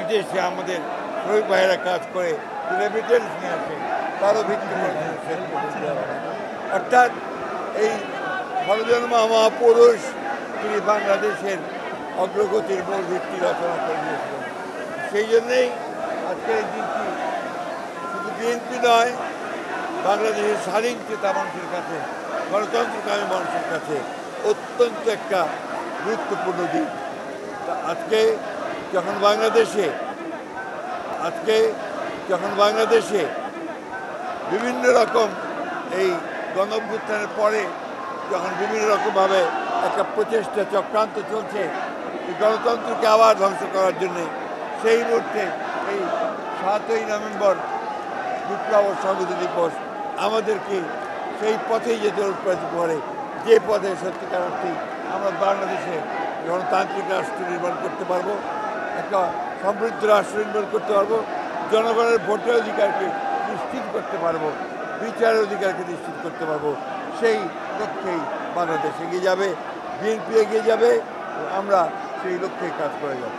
বিদেশে আমাদের শ্রমিক ভাইয়েরা কাজ করে রেমিটেন্স নিয়ে আসে তারও ভিত্তি করে অর্থাৎ এই ষড়জন্ম মহাপুরুষ তিনি বাংলাদেশের অগ্রগতির মূল ভিত্তি রচনা করে দিয়েছিলেন। সেই জন্যেই আজকের এই দিনটি শুধু বিএনপি নয়, বাংলাদেশের স্বাধীন চেতা মানুষের কাছে, গণতন্ত্রকামী মানুষের কাছে অত্যন্ত একটা গুরুত্বপূর্ণ দিন। আজকে যখন বাংলাদেশে বিভিন্ন রকম এই গণঅভ্যুত্থানের পরে যখন বিভিন্ন রকমভাবে একটা প্রচেষ্টা চক্রান্ত চলছে এই গণতন্ত্রকে আবার ধ্বংস করার জন্যে, সেই মুহূর্তে এই 7ই নভেম্বর বিপ্লব ও সংহতি দিবস আমাদেরকে সেই পথেই যেতে অনুপ্রাণিত করে, যে পথে সত্যিকার অর্থে আমরা বাংলাদেশে গণতান্ত্রিক রাষ্ট্র নির্মাণ করতে পারবো, একটা সমৃদ্ধ রাষ্ট্র নির্মাণ করতে পারবো, জনগণের ভোটের অধিকারকে নিশ্চিত করতে পারবো, বিচারের অধিকারকে নিশ্চিত করতে পারবো। সেই লক্ষ্যেই বাংলাদেশ এগিয়ে যাবে, বিএনপি এগিয়ে যাবে, আমরা সেই লক্ষ্যেই কাজ করে যাব।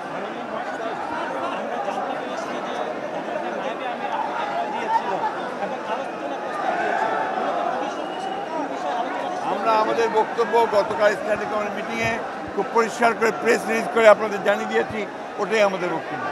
আমরা আমাদের বক্তব্য গতকাল স্ট্যান্ডিং কমিটি মিটিংয়ে খুব পরিষ্কার করে প্রেস রিলিজ করে আপনাদের জানিয়ে দিয়েছি, ওটাই আমাদের বক্তব্য।